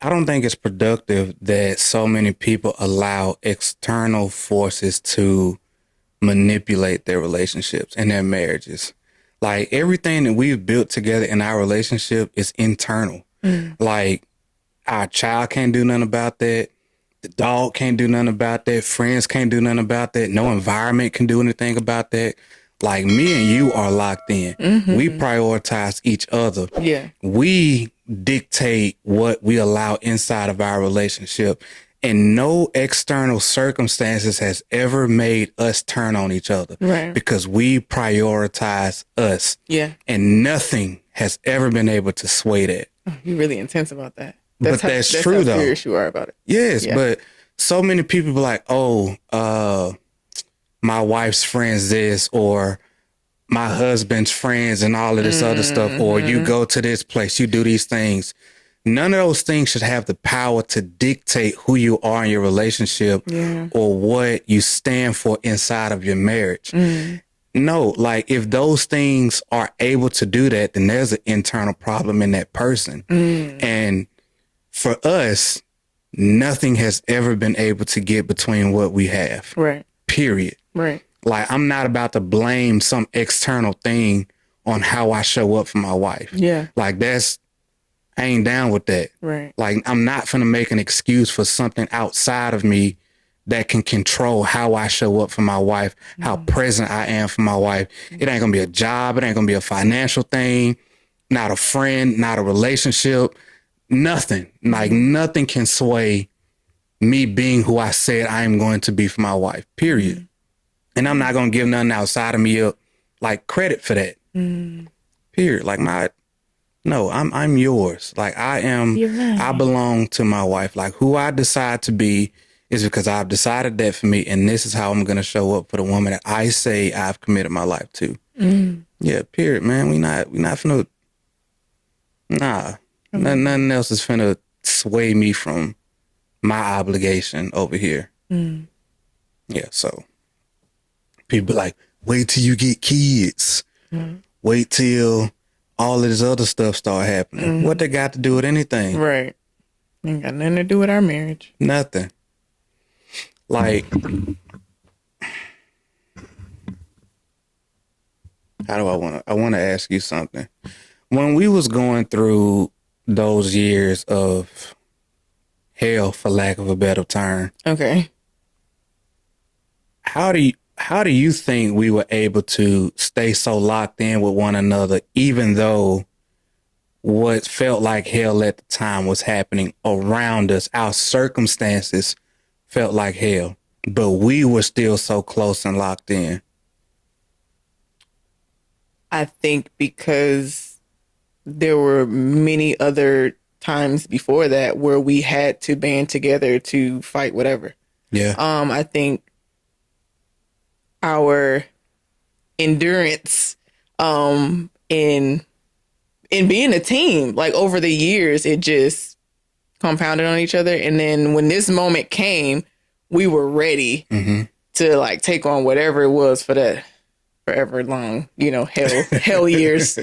I don't think it's productive that so many people allow external forces to manipulate their relationships and their marriages. Like everything that we've built together in our relationship is internal. Like our child can't do nothing about that. The dog can't do nothing about that. Friends can't do nothing about that. No environment can do anything about that. Like me and you are locked in. We prioritize each other. Yeah. We dictate what we allow inside of our relationship. And no external circumstances has ever made us turn on each other. Right. Because we prioritize us. Yeah. And nothing has ever been able to sway that. You're really intense about that. But that's true, how though. serious you are about it. Yes, Yeah. but so many people be like, oh, my wife's friends this, or my husband's friends and all of this other stuff, or you go to this place, you do these things. None of those things should have the power to dictate who you are in your relationship or what you stand for inside of your marriage. No, like if those things are able to do that, then there's an internal problem in that person. And for us, nothing has ever been able to get between what we have. Right. Period. Right. Like I'm not about to blame some external thing on how I show up for my wife. Yeah. Like I ain't down with that. Right. Like I'm not finna make an excuse for something outside of me that can control how I show up for my wife, how present I am for my wife. It ain't gonna be a job. It ain't gonna be a financial thing, not a friend, not a relationship, nothing. Like nothing can sway me being who I said I am going to be for my wife, period. And I'm not gonna give nothing outside of me like credit for that. Period. Like I'm yours. Like I belong to my wife. Like who I decide to be is because I've decided that for me, and this is how I'm gonna show up for the woman that I say I've committed my life to. Yeah, period, man. We not finna nothing else is finna sway me from my obligation over here. Yeah, so people like, wait till you get kids. Wait till all of this other stuff start happening. What they got to do with anything? Right. Ain't got nothing to do with our marriage. Nothing. Like, how do I want to ask you something. When we was going through those years of hell, for lack of a better term. Okay. How do you think we were able to stay so locked in with one another, even though what felt like hell at the time was happening around us? Our circumstances felt like hell, but we were still so close and locked in. I think because there were many other times before that where we had to band together to fight whatever. Yeah. I think our endurance in being a team, like over the years, it just compounded on each other. And then when this moment came, we were ready to like take on whatever it was for that forever long, hell years.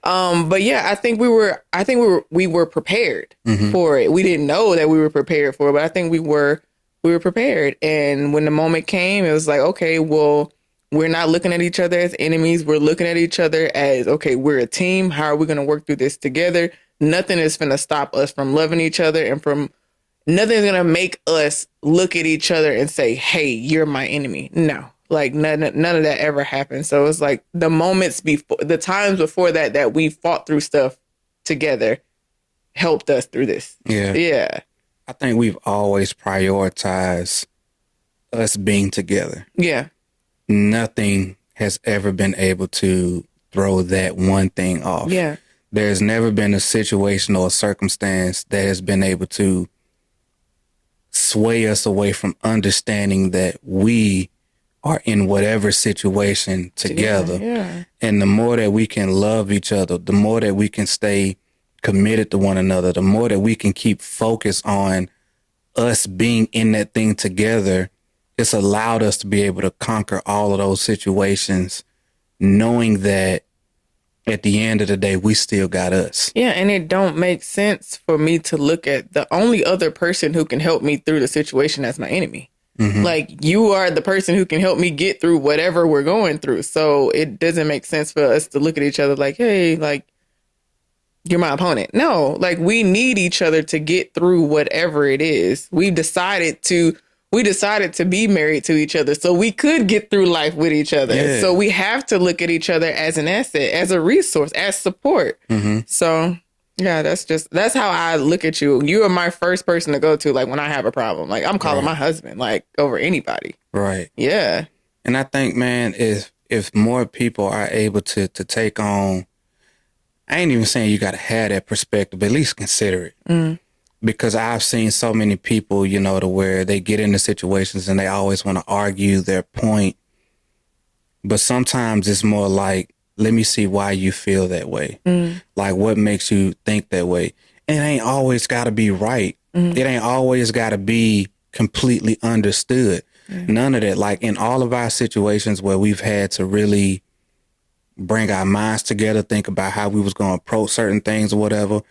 But yeah, I think we were prepared for it. We didn't know that we were prepared for it, but I think we were prepared. And when the moment came, it was like, okay, well, we're not looking at each other as enemies. We're looking at each other as, okay, we're a team. How are we going to work through this together? Nothing is going to stop us from loving each other, and nothing's going to make us look at each other and say, hey, you're my enemy. No, like none of that ever happened. So it's like the times before that we fought through stuff together helped us through this. Yeah. Yeah. I think we've always prioritized us being together. Yeah. Nothing has ever been able to throw that one thing off. Yeah. There's never been a situation or a circumstance that has been able to sway us away from understanding that we are in whatever situation together. Yeah. And the more that we can love each other, the more that we can stay committed to one another, the more that we can keep focused on us being in that thing together, it's allowed us to be able to conquer all of those situations, knowing that at the end of the day, we still got us. Yeah, and it don't make sense for me to look at the only other person who can help me through the situation as my enemy. Like, you are the person who can help me get through whatever we're going through. So it doesn't make sense for us to look at each other like, hey, like, you're my opponent. No, like, we need each other to get through whatever it is. We decided to be married to each other so we could get through life with each other. Yeah. So we have to look at each other as an asset, as a resource, as support. So yeah, that's how I look at you. You are my first person to go to, like, when I have a problem. Like, I'm calling my husband, like, over anybody. Right. Yeah. And I think, man, if more people are able to take on, I ain't even saying you got to have that perspective, but at least consider it. Because I've seen so many people, you know, to where they get into situations and they always want to argue their point. But sometimes it's more like, let me see why you feel that way. Like, what makes you think that way? It ain't always got to be right. It ain't always got to be completely understood. None of that. Like, in all of our situations where we've had to really bring our minds together, think about how we was going to approach certain things or whatever,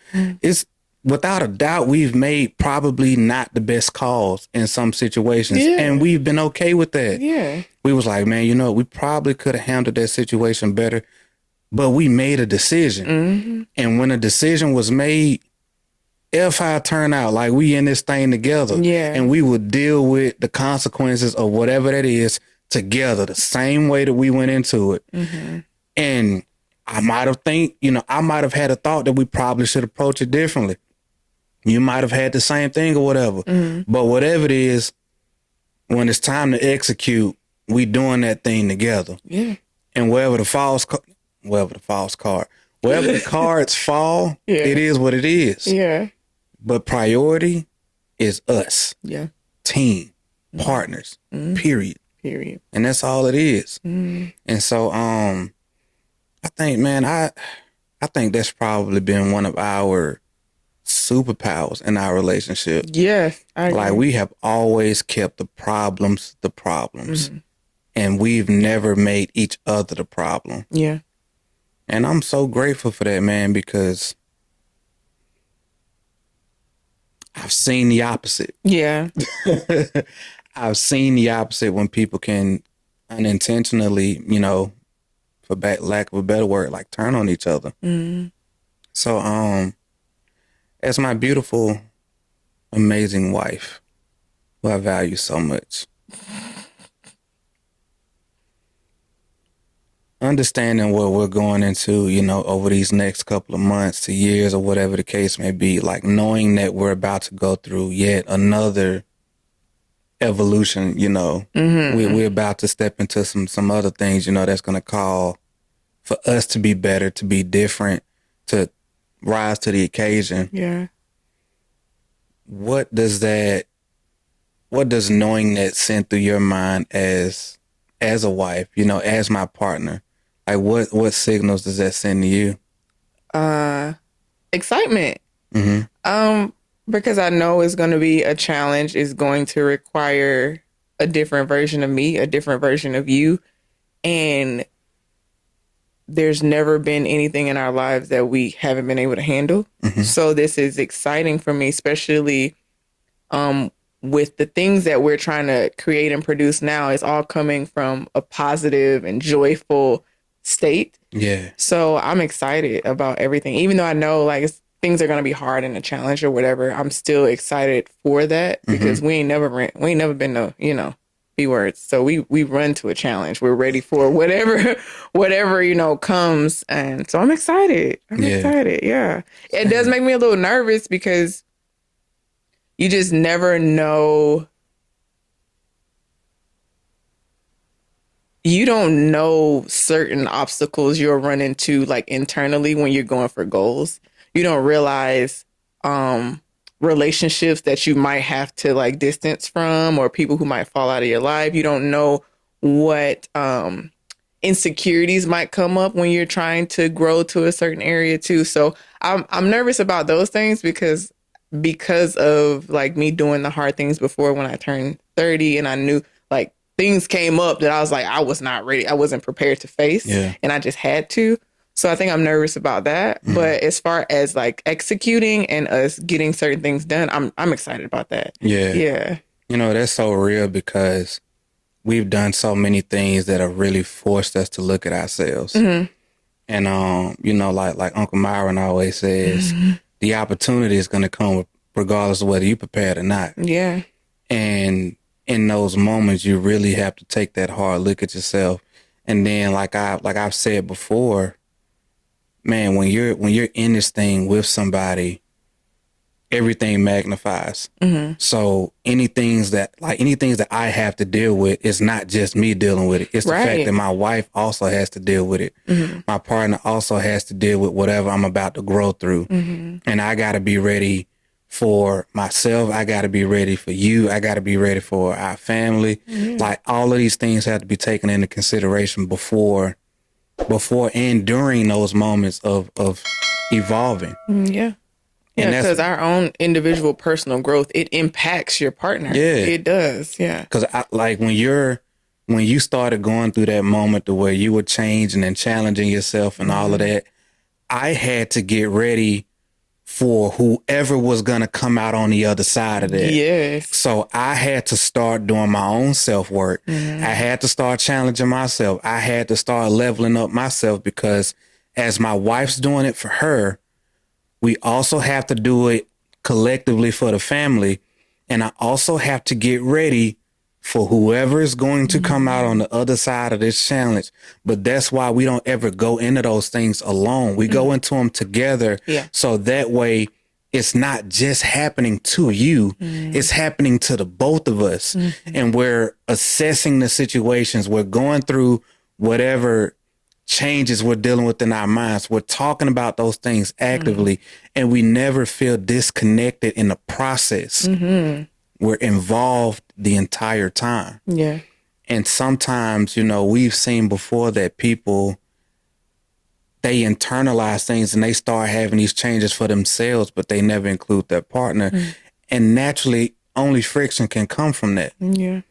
it's without a doubt, we've made probably not the best calls in some situations. And we've been okay with that. Yeah. We was like, man, you know, we probably could have handled that situation better, but we made a decision. And when a decision was made, if I turn out like we in this thing together, and we would deal with the consequences of whatever that is together, the same way that we went into it. And I might have had a thought that we probably should approach it differently. You might have had the same thing or whatever. But whatever it is, when it's time to execute, we doing that thing together. Yeah. And wherever the cards fall, it is what it is. Yeah. But priority is us. Yeah. Team, partners, period. Period. And that's all it is. And so, I think, man, I think that's probably been one of our superpowers in our relationship. Yes. I agree. Like, we have always kept the problems. And we've never made each other the problem. Yeah. And I'm so grateful for that, man, because I've seen the opposite. Yeah. I've seen the opposite when people can unintentionally, you know, for lack of a better word, like turn on each other. So, as my beautiful, amazing wife, who I value so much, understanding what we're going into, you know, over these next couple of months to years or whatever the case may be, like knowing that we're about to go through yet another evolution, you know, we're about to step into some other things, you know, that's going to call for us to be better, to be different, to rise to the occasion. Yeah. What does knowing that send through your mind as a wife, you know, as my partner? Like, what signals does that send to you? Excitement. Because I know it's going to be a challenge. It's going to require a different version of me, a different version of you. And there's never been anything in our lives that we haven't been able to handle. So this is exciting for me, especially with the things that we're trying to create and produce now. It's all coming from a positive and joyful state. Yeah. So I'm excited about everything. Even though I know like things are going to be hard and a challenge or whatever, I'm still excited for that because we ain't never been no, you know, B words. So we run to a challenge. We're ready for whatever, you know, comes. And so I'm excited. Excited. Yeah. It does make me a little nervous because you just never know. You don't know certain obstacles you'll run into like internally when you're going for goals. You don't realize relationships that you might have to like distance from or people who might fall out of your life. You don't know what insecurities might come up when you're trying to grow to a certain area too. So I'm nervous about those things because of like me doing the hard things before when I turned 30 and I knew like things came up that I was like, I was not ready. I wasn't prepared to face and I just had to. So I think I'm nervous about that. But as far as like executing and us getting certain things done, I'm excited about that. Yeah. Yeah. You know, that's so real because we've done so many things that have really forced us to look at ourselves. And you know, like Uncle Myron always says, the opportunity is going to come regardless of whether you're prepared or not. Yeah. And in those moments, you really have to take that hard look at yourself. And then, like I've said before, man, when you're in this thing with somebody, everything magnifies. So anything that I have to deal with is not just me dealing with it. It's the fact that my wife also has to deal with it. My partner also has to deal with whatever I'm about to grow through. And I got to be ready for myself. I got to be ready for you. I got to be ready for our family. Like all of these things have to be taken into consideration before and during those moments of evolving. Yeah. Yeah, because our own individual personal growth, it impacts your partner. Yeah. It does. Yeah. Because when you started going through that moment to where you were changing and challenging yourself and all of that, I had to get ready for whoever was going to come out on the other side of that. Yes. So I had to start doing my own self-work. I had to start challenging myself. I had to start leveling up myself because as my wife's doing it for her, we also have to do it collectively for the family. And I also have to get ready for whoever is going to come out on the other side of this challenge. But that's why we don't ever go into those things alone. We go into them together. Yeah. So that way it's not just happening to you. It's happening to the both of us. And we're assessing the situations. We're going through whatever changes we're dealing with in our minds. We're talking about those things actively, and we never feel disconnected in the process. We're involved the entire time. Yeah. And sometimes, you know, we've seen before that people, they internalize things and they start having these changes for themselves, but they never include their partner. And naturally, only friction can come from that. Yeah.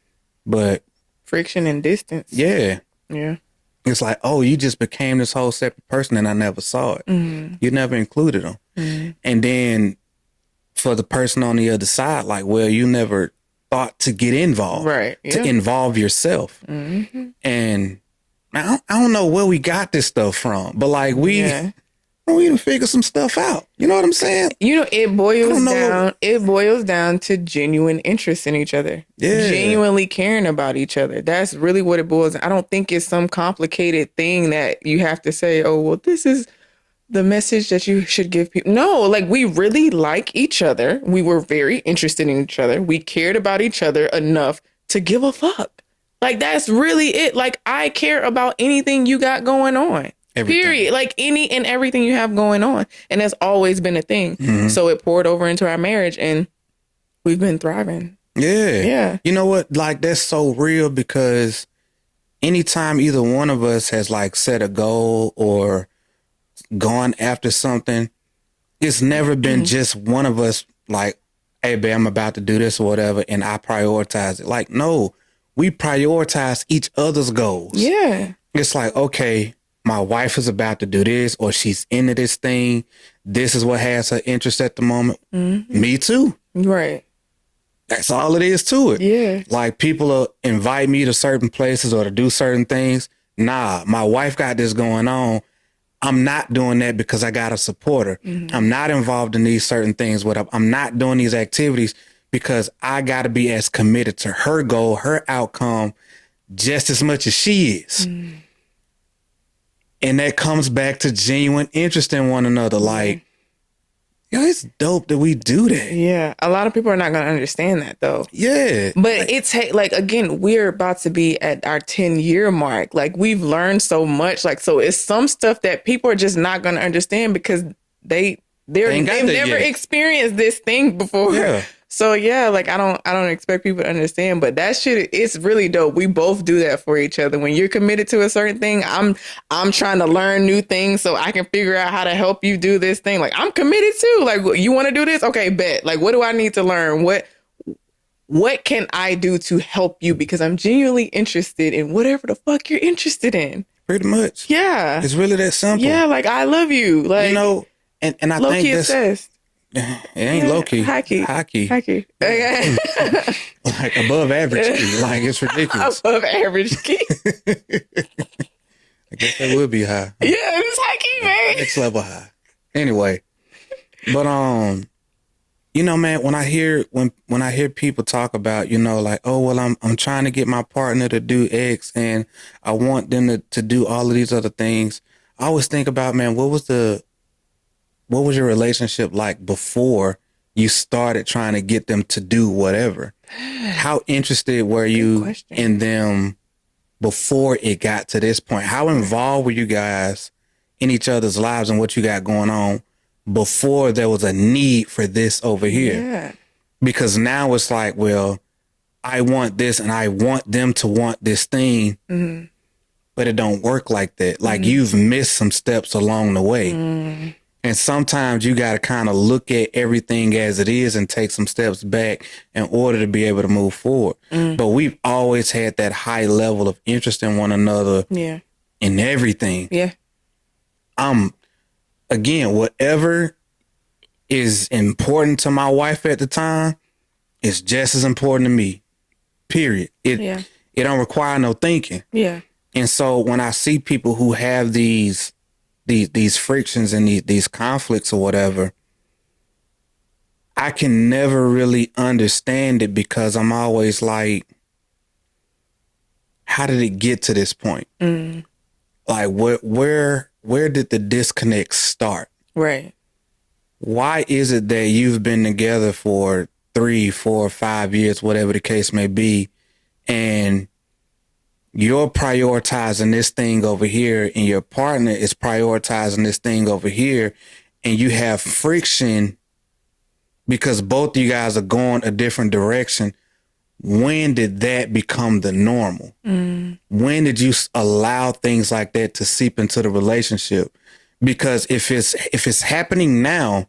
But friction and distance. Yeah. Yeah. It's like, oh, you just became this whole separate person and I never saw it. You never included them. And then for the person on the other side, like, well, you never thought to get involved. Right. Yeah. To involve yourself. And I don't know where we got this stuff from, but like we even figure some stuff out. You know what I'm saying? You know, it boils down to genuine interest in each other. Yeah. Genuinely caring about each other. That's really what it boils down. I don't think it's some complicated thing that you have to say, oh, well, this is the message that you should give people. No, like we really like each other. We were very interested in each other. We cared about each other enough to give a fuck. Like, that's really it. Like, I care about anything you got going on. Everything. Period. Like any and everything you have going on. And that's always been a thing. So it poured over into our marriage and we've been thriving. Yeah. Yeah. You know what? Like, that's so real because anytime either one of us has like set a goal or gone after something, it's never been just one of us like, hey, babe, I'm about to do this or whatever, and I prioritize it. Like, no, we prioritize each other's goals. Yeah. It's like, okay, my wife is about to do this or she's into this thing. This is what has her interest at the moment. Me too. Right. That's all it is to it. Yeah. Like, people invite me to certain places or to do certain things. Nah, my wife got this going on. I'm not doing that because I got a supporter. I'm not involved in these certain things. I'm not doing these activities because I got to be as committed to her goal, her outcome, just as much as she is. And that comes back to genuine interest in one another. Like, yo, it's dope that we do that. Yeah. A lot of people are not going to understand that though. Yeah. But it's like, again, we're about to be at our 10-year mark. Like, we've learned so much. Like, so it's some stuff that people are just not going to understand because they've never experienced this thing before. Yeah. So yeah, like I don't expect people to understand, but that shit, it's really dope. We both do that for each other. When you're committed to a certain thing, I'm trying to learn new things so I can figure out how to help you do this thing. Like, I'm committed too. Like, you want to do this? Okay, bet. Like, what do I need to learn? What can I do to help you? Because I'm genuinely interested in whatever the fuck you're interested in. Pretty much. Yeah. It's really that simple. Yeah, like I love you. Like, you know, and I low think key that's obsessed. it ain't low key. High key. High key. High key. Okay. Like above average key. Like it's ridiculous. Above average key. I guess that would be high. Yeah, it's high key, man. Next level high. Anyway. But you know, man, when I hear people talk about, you know, like, oh well, I'm trying to get my partner to do X and I want them to do all of these other things. I always think about, man, what was your relationship like before you started trying to get them to do whatever? How interested were you in them before it got to this point? How involved were you guys in each other's lives and what you got going on before there was a need for this over here? Yeah. Because now it's like, well, I want this and I want them to want this thing, but it don't work like that. Like you've missed some steps along the way. And sometimes you got to kind of look at everything as it is and take some steps back in order to be able to move forward. But we've always had that high level of interest in one another in everything. Yeah. Again, whatever is important to my wife at the time is just as important to me. Period. It don't require no thinking. Yeah. And so when I see people who have these frictions and these conflicts or whatever, I can never really understand it because I'm always like, how did it get to this point? Like where did the disconnect start? Right. Why is it that you've been together for 3, 4, 5 years, whatever the case may be, and you're prioritizing this thing over here and your partner is prioritizing this thing over here, and you have friction because both of you guys are going a different direction? When did that become the normal? When did you allow things like that to seep into the relationship? Because if it's happening now,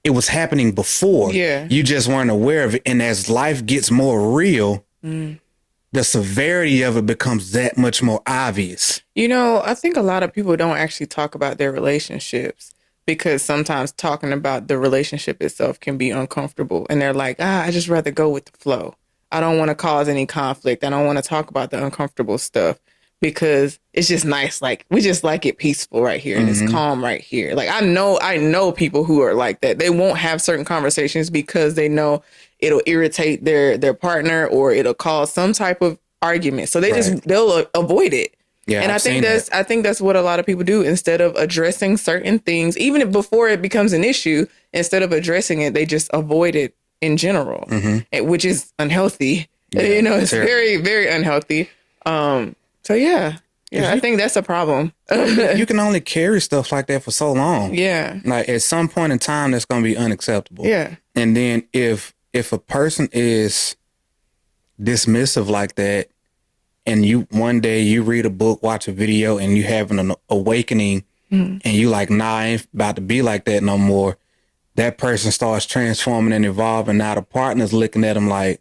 it was happening before. Yeah. You just weren't aware of it. And as life gets more real, the severity of it becomes that much more obvious. You know, I think a lot of people don't actually talk about their relationships because sometimes talking about the relationship itself can be uncomfortable. And they're like, I just rather go with the flow. I don't want to cause any conflict. I don't want to talk about the uncomfortable stuff because it's just nice. Like, we just like it peaceful right here and it's calm right here. Like, I know people who are like that. They won't have certain conversations because they know it'll irritate their partner or it'll cause some type of argument. So they'll avoid it. Yeah, and I think that's what a lot of people do. Instead of addressing certain things, even before it becomes an issue, instead of addressing it, they just avoid it in general, which is unhealthy. Yeah, you know, it's very, very unhealthy. So yeah, I think that's a problem. You can only carry stuff like that for so long. Yeah. Like at some point in time, that's going to be unacceptable. Yeah. And then if a person is dismissive like that, and you one day you read a book, watch a video, and you have an awakening, and you like, nah, I ain't about to be like that no more. That person starts transforming and evolving. Now the partner's looking at them like,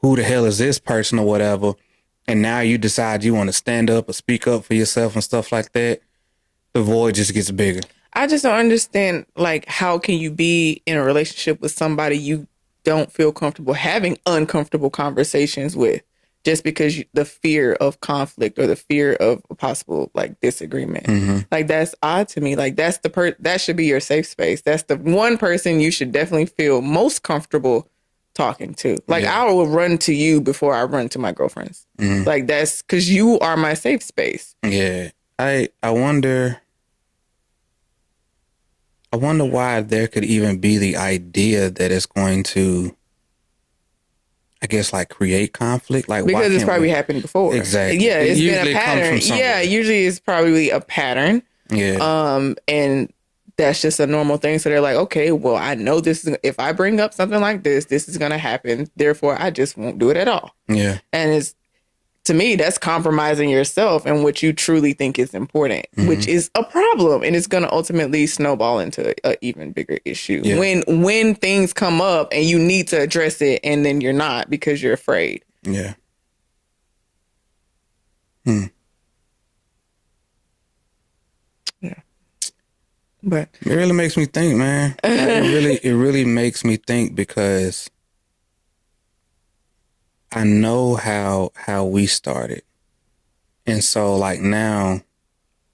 who the hell is this person or whatever? And now you decide you want to stand up or speak up for yourself and stuff like that. The void just gets bigger. I just don't understand, like, how can you be in a relationship with somebody you don't feel comfortable having uncomfortable conversations with just because the fear of conflict or the fear of a possible, like, disagreement. Like, that's odd to me. Like, that's that should be your safe space. That's the one person you should definitely feel most comfortable talking to. Like, I will run to you before I run to my girlfriends. Like, that's because you are my safe space. Yeah. I wonder why there could even be the idea that it's going to, I guess, like, create conflict. Like, because it's probably happened before. Exactly. Yeah, it's been a pattern. Yeah, usually it's probably a pattern. Yeah. And that's just a normal thing. So they're like, okay, well, I know this is, if I bring up something like this is going to happen. Therefore, I just won't do it at all. Yeah. And to me, that's compromising yourself and what you truly think is important, which is a problem. And it's going to ultimately snowball into an even bigger issue when things come up and you need to address it and then you're not because you're afraid. Yeah. But It really makes me think, man. Like, it really makes me think because I know how we started. And so like now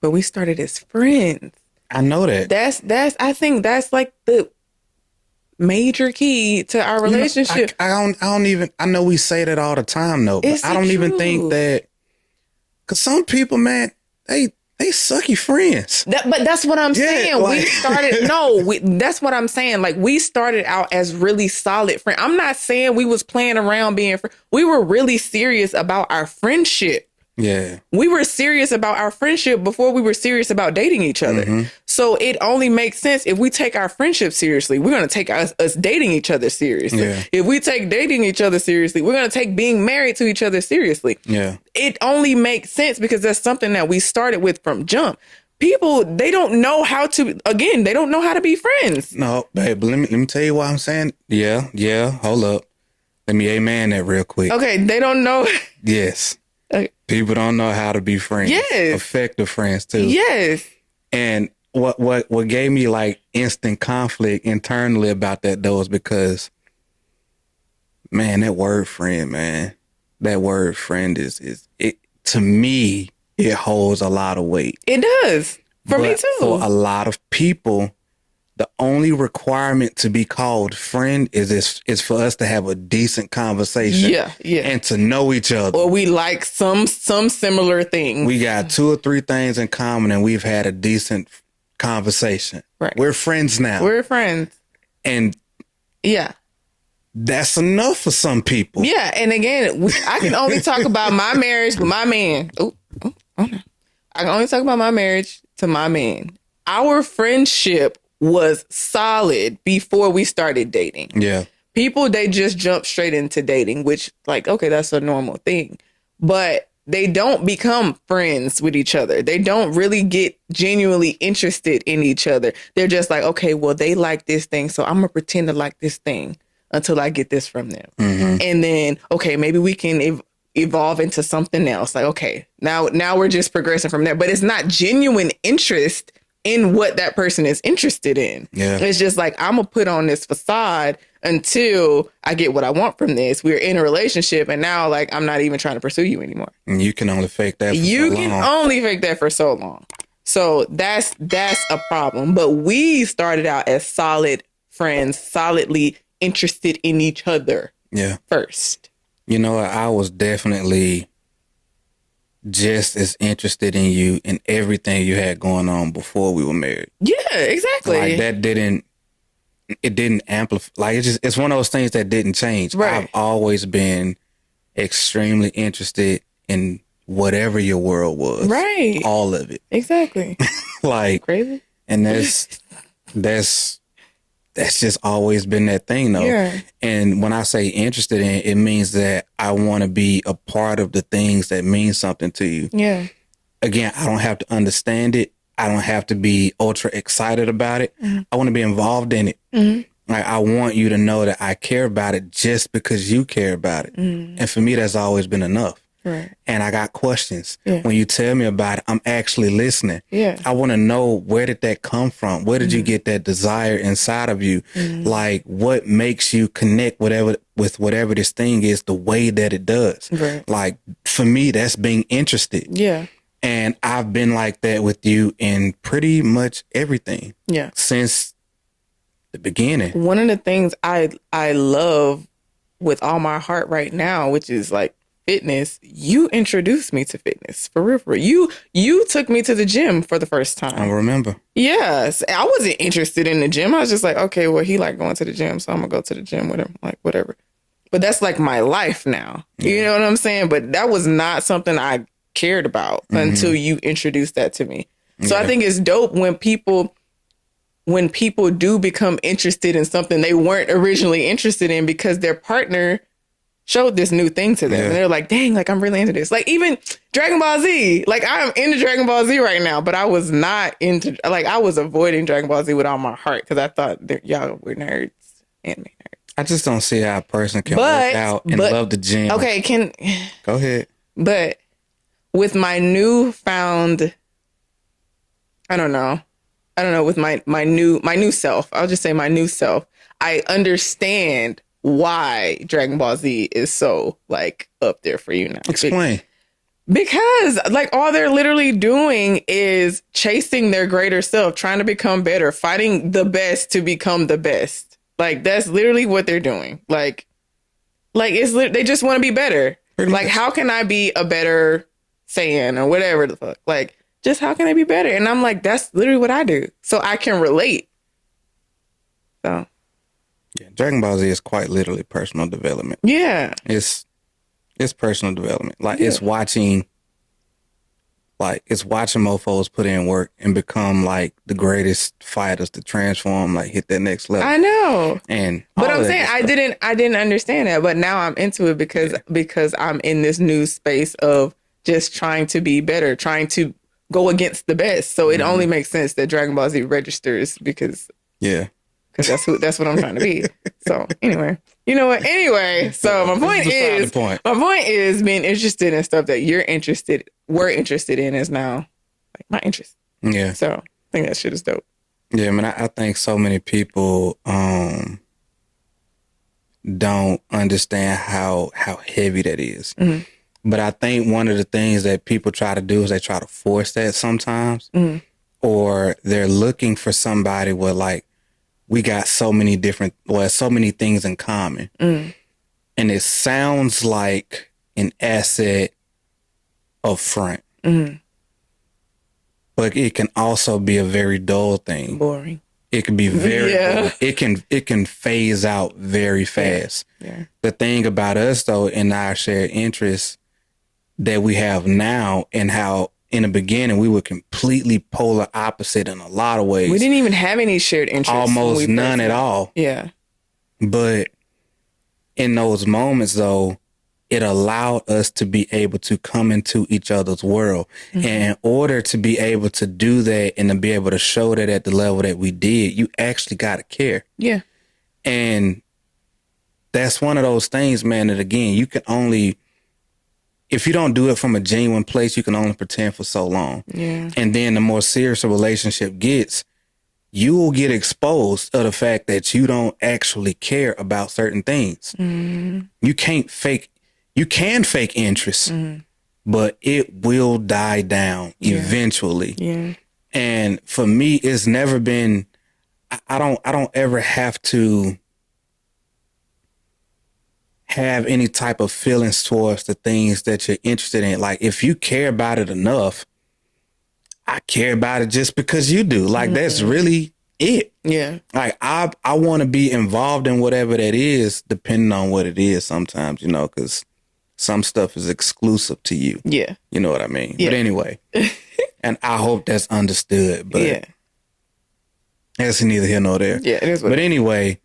but we started as friends. I know that. That's I think that's like the major key to our You know, relationship. I don't even, I know we say that all the time though, but It's I the don't even think truth. that, cause some people, man, they sucky friends. But that's what I'm Yeah, saying. We like- started that's what I'm saying. Like we started out as really solid friends. I'm not saying we was playing around being friends. We were really serious about our friendship. Yeah. We were serious about our friendship before we were serious about dating each other. So it only makes sense if we take our friendship seriously, we're going to take us dating each other seriously. Yeah. If we take dating each other seriously, we're going to take being married to each other seriously. Yeah. It only makes sense because that's something that we started with from jump. People, they don't know how to, again, they don't know how to be friends. No, babe, but let me tell you why I'm saying. Yeah. Hold up. Let me amen that real quick. Okay, they don't know. Yes. Okay. People don't know how to be friends. Yes. Effective friends too. Yes. And what gave me like instant conflict internally about that though is because, man, that word friend, man, that word friend is it to me, it holds a lot of weight. It does. For me But too. For a lot of people, the only requirement to be called friend is for us to have a decent conversation. Yeah. And to know each other. Or we like some similar things. We got 2 or 3 things in common and we've had a decent conversation. Right. We're friends now. We're friends. And Yeah. that's enough for some people. Yeah. And again, I can only talk about my marriage with my man. Oh no. I can only talk about my marriage to my man. Our friendship was solid before we started dating. Yeah. People, they just jump straight into dating, which like, okay, that's a normal thing. But they don't become friends with each other. They don't really get genuinely interested in each other. They're just like, okay, well, they like this thing, so I'm going to pretend to like this thing until I get this from them. And then, okay, maybe we can evolve into something else. Like, okay, now we're just progressing from there. But it's not genuine interest in what that person is interested in. Yeah. It's just like, I'm going to put on this facade until I get what I want from this. We're in a relationship and now like, I'm not even trying to pursue you anymore. And you can only fake that for You so can long. only fake that for so long. So that's a problem. But we started out as solid friends, solidly interested in each other Yeah. first. You know, I was definitely just as interested in you and everything you had going on before we were married. Yeah, exactly. Like that didn't amplify. Like it's one of those things that didn't change. Right. I've always been extremely interested in whatever your world was. Right. All of it. Exactly. Like, Crazy. and that's just always been that thing though. Yeah. And when I say interested in, it means that I want to be a part of the things that mean something to you. Yeah. Again, I don't have to understand it. I don't have to be ultra excited about it. I want to be involved in it. Like, I want you to know that I care about it just because you care about it. And for me, that's always been enough. Right. And I got questions. Yeah. When you tell me about it, I'm actually listening. Yeah. I want to know, where did that come from? Where did you get that desire inside of you? Like, what makes you connect with whatever this thing is the way that it does? Right. Like, for me, that's being interested. Yeah. And I've been like that with you in pretty much everything Yeah. since the beginning. One of the things I love with all my heart right now, which is like fitness, you introduced me to fitness for real. For real. You took me to the gym for the first I time. remember. Yes. I wasn't interested in the gym. I was just like, okay, well, he like going to the gym, so I'm gonna go to the gym with him, like whatever. But that's like my life now. You know what I'm saying? But that was not something I cared about until you introduced that to me. So I think it's dope when people do become interested in something they weren't originally interested in because their partner showed this new thing to them. Yeah. And they're like, dang, like I'm really into this. Like even Dragon Ball Z, like I'm into Dragon Ball Z right now, but I was not into, like I was avoiding Dragon Ball Z with all my heart because I thought that y'all were nerds, anime nerds. I just don't see how a person can work out and love the gym. Okay, Go ahead. but with my newfound, I don't know, I don't know, with my new self. I'll just say my new self. I understand why Dragon Ball Z is so like up there for you now. Explain. Because like all they're literally doing is chasing their greater self, trying to become better, fighting the best to become the best. Like that's literally what they're doing. Like they just want to be better. Pretty like much. how can I be a better Saiyan or whatever the fuck? Like just how can I be better? And I'm like, that's literally what I do. So I can relate. So Yeah, Dragon Ball Z is quite literally personal development. yeah. It's personal development. Like Yeah. it's watching mofos put in work and become like the greatest fighters to transform, like hit that next level. I know. And But all I'm of that saying good stuff. I didn't understand that, but now I'm into it because I'm in this new space of just trying to be better, trying to go against the best. So it only makes sense that Dragon Ball Z registers because Yeah. that's what I'm trying to be. So anyway, you know what? Anyway, so my point is being interested in stuff that we're interested in is now like my interest. Yeah. So I think that shit is dope. Yeah, man, I think so many people don't understand how heavy that is. Mhm. But I think one of the things that people try to do is they try to force that sometimes, Mhm. or they're looking for somebody where like we got so many things in common, Mhm. and it sounds like an asset up front, Mhm. but it can also be a very dull thing. Boring. It can be very Yeah. boring. It can phase out very fast. Yeah. The thing about us though, in our shared interests that we have now, and how in the beginning we were completely polar opposite in a lot of ways. We didn't even have any shared interests. when Almost we none first at met. all. Yeah. But in those moments though, it allowed us to be able to come into each other's world. Mm-hmm. And in order to be able to do that and to be able to show that at the level that we did, you actually got to care. Yeah. And that's one of those things, man, that again, you can only, if you don't do it from a genuine place, you can only pretend for so long. Yeah. And then the more serious a relationship gets, you will get exposed to the fact that you don't actually care about certain things. Mm-hmm. You can fake interest, but it will die down eventually. Yeah. And for me, it's never been, I don't ever have to have any type of feelings towards the things that you're interested in. Like if you care about it enough, I care about it just because you do. Like that's really it. Yeah. Like I want to be involved in whatever that is, depending on what it is sometimes, because some stuff is exclusive to you. Yeah. You know what I mean? Yeah. But anyway, and I hope that's understood, but Yeah. that's neither here nor there. Yeah. It is what But anyway,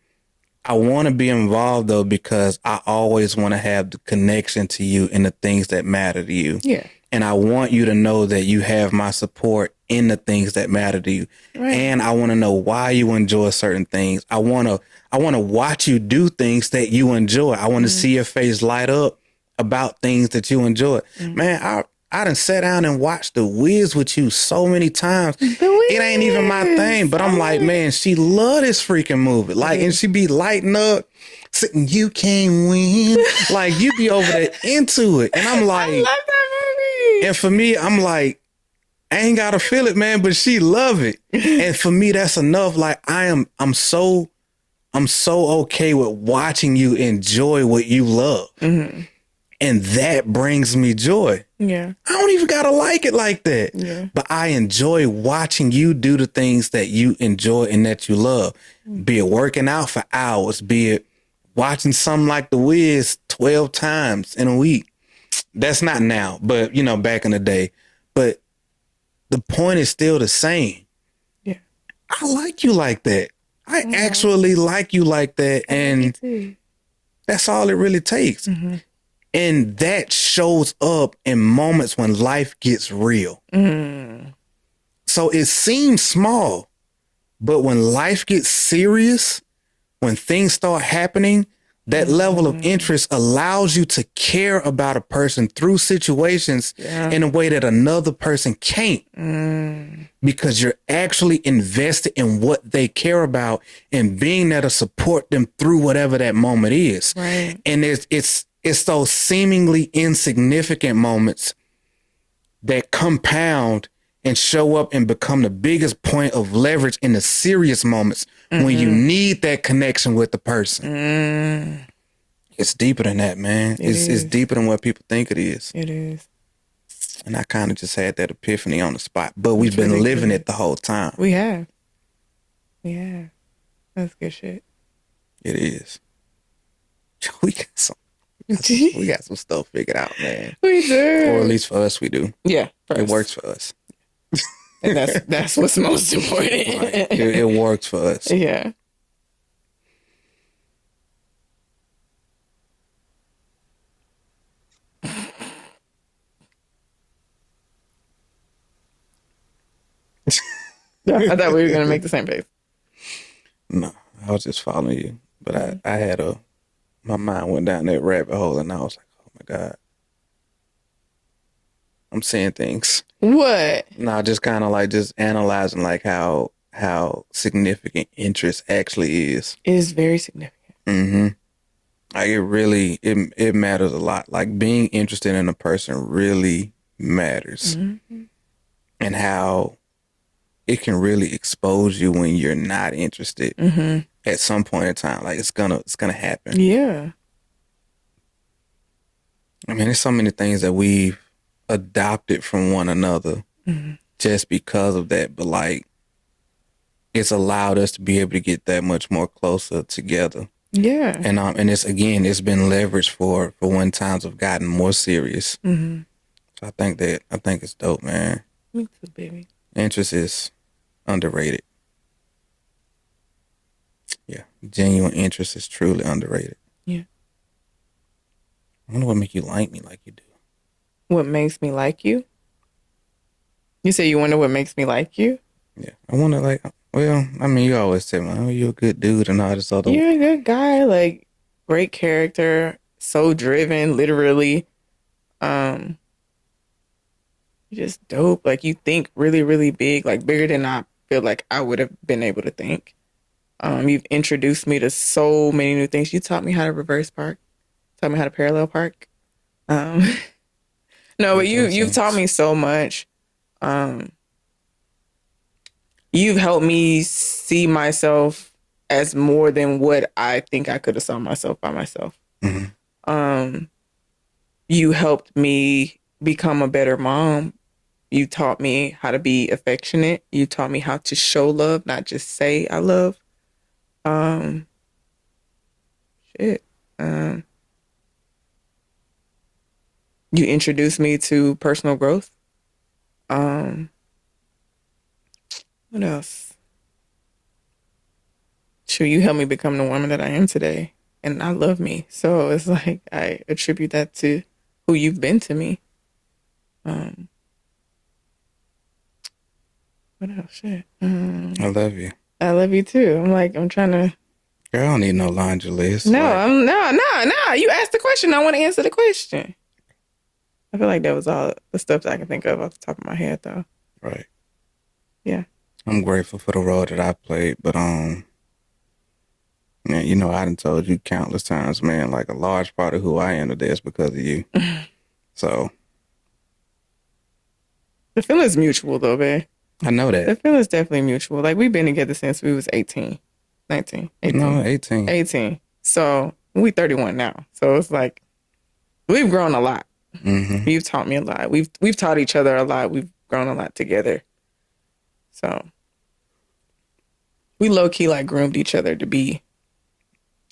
I want to be involved though, because I always want to have the connection to you and the things that matter to you. Yeah. And I want you to know that you have my support in the things that matter to you. Right. And I want to know why you enjoy certain things. I want to watch you do things that you enjoy. I want to see your face light up about things that you enjoy. Man, I done sat down and watched The Wiz with you so many times. It ain't even my thing, but I'm like, man, she love this freaking movie. Like, and she be lighting up, sitting, you can't win. Like, you be over there into it. And I'm like, I love that movie. and for me, I'm like, I ain't gotta feel it, man, but she love it. And for me, that's enough. Like, I'm so okay with watching you enjoy what you love. Mm-hmm. And that brings me joy. Yeah. I don't even gotta like it like that. Yeah. But I enjoy watching you do the things that you enjoy and that you love. Be it working out for hours, be it watching something like The Wiz 12 times in a week. That's not now, but back in the day. But the point is still the same. Yeah. I like you like that. I actually like you like that. And that's all it really takes. Mm-hmm. And that shows up in moments when life gets real. Mm. So it seems small, but when life gets serious, when things start happening, That level of interest allows you to care about a person through situations in a way that another person can't, because you're actually invested in what they care about and being there to support them through whatever that moment is. Right. And it's those seemingly insignificant moments that compound and show up and become the biggest point of leverage in the serious moments when you need that connection with the person. It's deeper than that, man. It's deeper than what people think it is. It is. And I kind of just had that epiphany on the spot, but we've been living it the whole time. We have. Yeah. That's good shit. It is. We got some stuff figured out, man. We do. Or at least for us, we do. Yeah. It works for us. And that's what's most important. Right. It works for us. Yeah. I thought we were gonna make the same face. No, I was just following you. But I had my mind went down that rabbit hole, and I was like, oh my God. I'm seeing things. What? No, just kind of like just analyzing like how significant interest actually is. It is very significant. Mm-hmm. Like it matters a lot. Like being interested in a person really matters. Mm-hmm. And how it can really expose you when you're not interested at some point in time. Like it's gonna happen. Yeah. I mean, there's so many things that we've adopted from one another just because of that. But like, it's allowed us to be able to get that much more closer together. Yeah. And it's been leveraged for when times have gotten more serious. Mm-hmm. So I think it's dope, man. Me too, baby. Interest is underrated. Yeah. Genuine interest is truly underrated. Yeah. I wonder what make you like me like you do. What makes me like you? You say you wonder what makes me like you? Yeah. I wonder, like, well, I mean, you always say, oh, you're a good dude and all this other. You're a good guy, like, great character, so driven, literally. You're just dope. Like, you think really, really big, like, bigger than I feel like I would have been able to think. You've introduced me to so many new things. You taught me how to reverse park, taught me how to parallel park. No, but you've taught me so much. You've helped me see myself as more than what I think I could have saw myself by myself. Mm-hmm. You helped me become a better mom. You taught me how to be affectionate. You taught me how to show love, not just say I love. You introduced me to personal growth. What else? Sure, you helped me become the woman that I am today. And I love me. So it's like I attribute that to who you've been to me. What else? Shit. I love you. I love you too. I'm trying to. Girl, I don't need no laundry list. No, no. You asked the question. I want to answer the question. I feel like that was all the stuff that I can think of off the top of my head, though. Right. Yeah. I'm grateful for the role that I played, but man, you know, I done told you countless times, man, like a large part of who I am today is because of you. So. The feeling's mutual, though, babe. I know that. The feeling's definitely mutual. Like, we've been together since we was 18. 19. 18. No, 18. 18. So, we 31 now. So, it's like, we've grown a lot. Mm-hmm. You've taught me a lot. We've taught each other a lot. We've grown a lot together. So, we low-key, like, groomed each other to be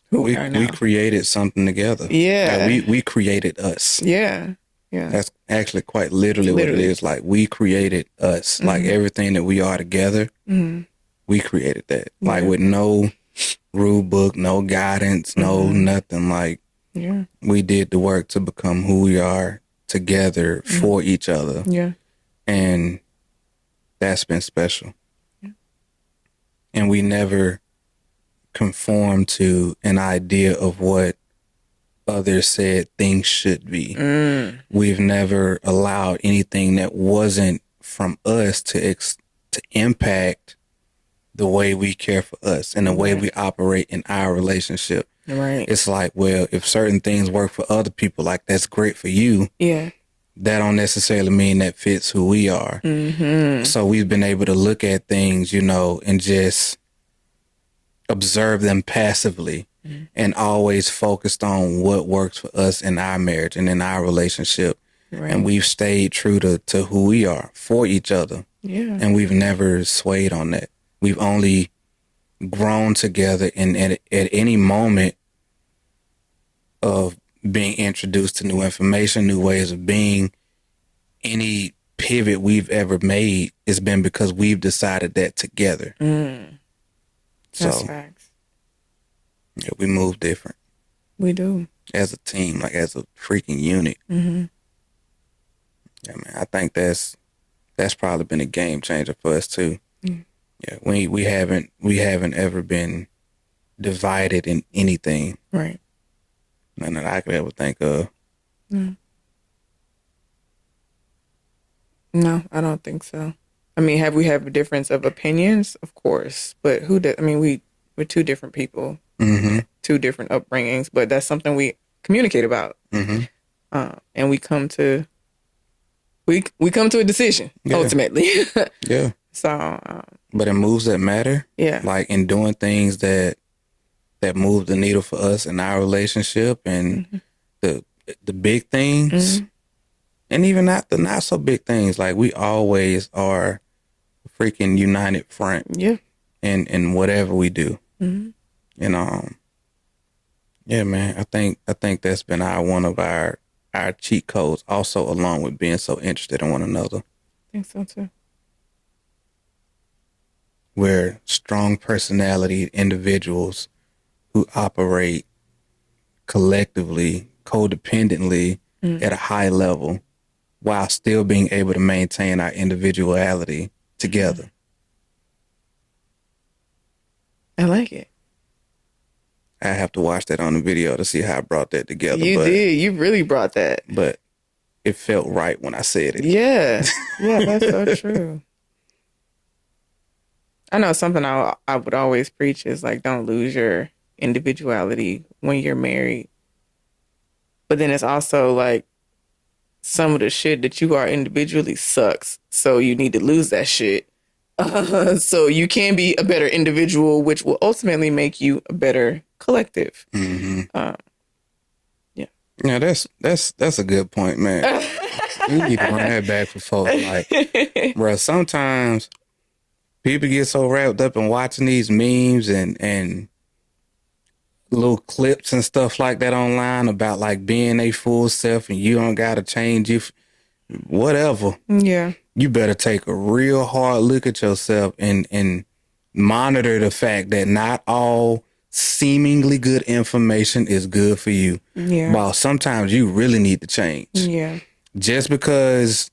who we are now. We created something together. Yeah. Like we created us. Yeah. Yeah. That's actually quite literally what it is. Like, we created us. Mm-hmm. Like, everything that we are together, we created that. Yeah. Like, with no rule book, no guidance, no nothing. Like, we did the work to become who we are together for each other. Yeah. And that's been special. Yeah. And we never conform to an idea of what others said things should be. We've never allowed anything that wasn't from us to impact the way we care for us and the way we operate in our relationship. Right. It's like, well, if certain things work for other people, like that's great for you. Yeah. That don't necessarily mean that fits who we are. So we've been able to look at things, and just observe them passively and always focused on what works for us in our marriage and in our relationship. Right. And we've stayed true to who we are for each other. Yeah. And we've never swayed on that. We've only grown together, and at any moment of being introduced to new information, new ways of being, any pivot we've ever made has been because we've decided that together. That's So facts. yeah, we move different We do. as a team, like as a freaking unit. Yeah, man, I think that's probably been a game changer for us too. Yeah, we haven't ever been divided in anything. Right. None that I could ever think of. No, I don't think so. I mean, have we have a difference of opinions? Of course. But I mean, we're two different people, two different upbringings, but that's something we communicate about. And we come to a decision ultimately. Yeah. So, But in moves that matter, yeah. like in doing things that move the needle for us in our relationship, and the big things, and even not the not so big things, like we always are a freaking united front. Yeah. In whatever we do. Yeah, man, I think that's been one of our cheat codes, also along with being so interested in one another. I think so too. We're strong personality individuals who operate collectively, codependently at a high level, while still being able to maintain our individuality together. I like it. I have to watch that on the video to see how I brought that together. You did. You really brought that. But it felt right when I said it. Yeah. Yeah, that's so true. I know something I would always preach is like, don't lose your individuality when you're married. But then it's also like, some of the shit that you are individually sucks. So you need to lose that shit. So you can be a better individual, which will ultimately make you a better collective. Yeah. Yeah, that's a good point, man. You need to run that back for folks. Like, bro, sometimes people get so wrapped up in watching these memes and little clips and stuff like that online about like being a full self and you don't gotta change whatever. Yeah. You better take a real hard look at yourself and monitor the fact that not all seemingly good information is good for you. Yeah. While sometimes you really need to change. Yeah. Just because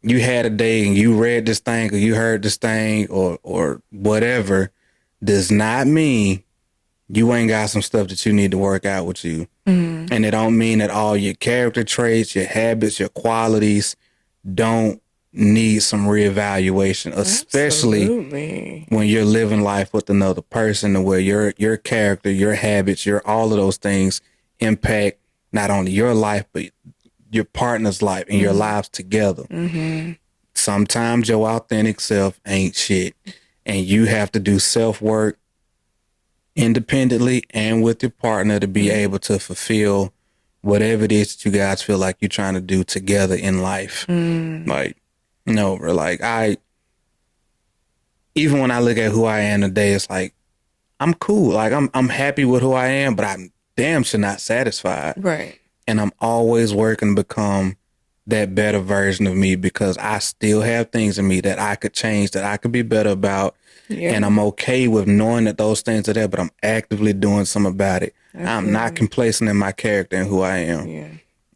you had a day and you read this thing or you heard this thing or whatever does not mean you ain't got some stuff that you need to work out with you. And it don't mean that all your character traits, your habits, your qualities don't need some reevaluation, especially Absolutely. when you're living life with another person, to where your character, your habits, all of those things impact not only your life, but your partner's life and your lives together. Sometimes your authentic self ain't shit, and you have to do self-work independently and with your partner to be able to fulfill whatever it is that you guys feel like you're trying to do together in life. Like, bro, like even when I look at who I am today, it's like, I'm cool. Like I'm happy with who I am, but I'm damn sure not satisfied. Right. And I'm always working to become that better version of me, because I still have things in me that I could change, that I could be better about. Yeah. And I'm okay with knowing that those things are there, but I'm actively doing something about it. I'm not complacent in my character and who I am. Yeah.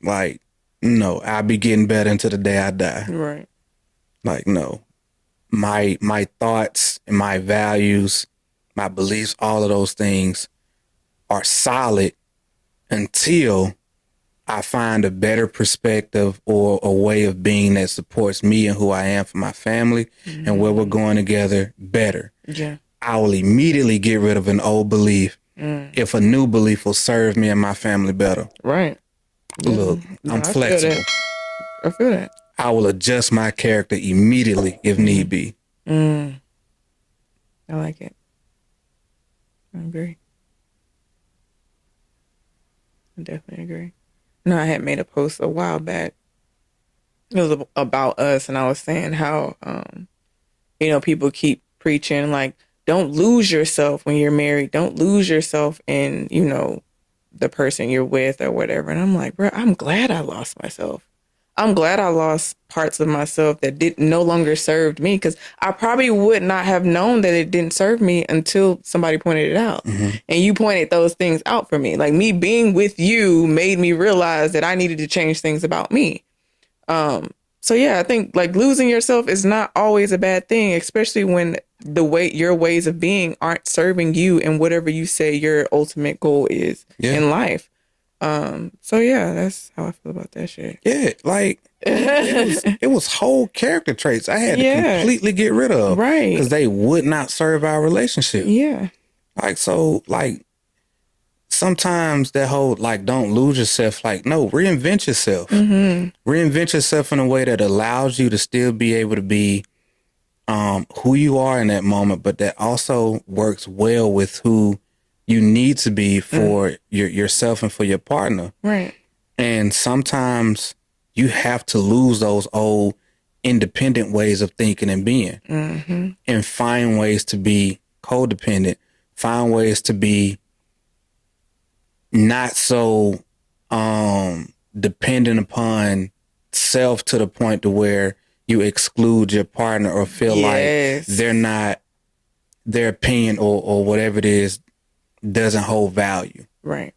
Like, no, I'll be getting better until the day I die. Right. Like, no, my thoughts and my values, my beliefs, all of those things are solid until I find a better perspective or a way of being that supports me and who I am for my family and where we're going together better. Yeah. I will immediately get rid of an old belief if a new belief will serve me and my family better. Right. Look, I'm I feel flexible. that. I feel that. I will adjust my character immediately if need be. I like it. I agree. I definitely agree. No, I had made a post a while back. It was about us, and I was saying how, people keep preaching like, don't lose yourself when you're married. Don't lose yourself in, the person you're with or whatever. And I'm like, bro, I'm glad I lost myself. I'm glad I lost parts of myself that no longer served me, because I probably would not have known that it didn't serve me until somebody pointed it out. And you pointed those things out for me. Like, me being with you made me realize that I needed to change things about me. So yeah, I think like losing yourself is not always a bad thing, especially when your ways of being aren't serving you and whatever you say your ultimate goal is in life. So yeah, that's how I feel about that shit. Yeah, like it was whole character traits I had to completely get rid of, right? Because they would not serve our relationship. Yeah, like sometimes that whole like don't lose yourself. Like no, reinvent yourself. Reinvent yourself in a way that allows you to still be able to be who you are in that moment, but that also works well with who you need to be for yourself and for your partner. Right. And sometimes you have to lose those old independent ways of thinking and being and find ways to be codependent, find ways to be not so dependent upon self to the point to where you exclude your partner or feel like their opinion or whatever it is doesn't hold value. Right.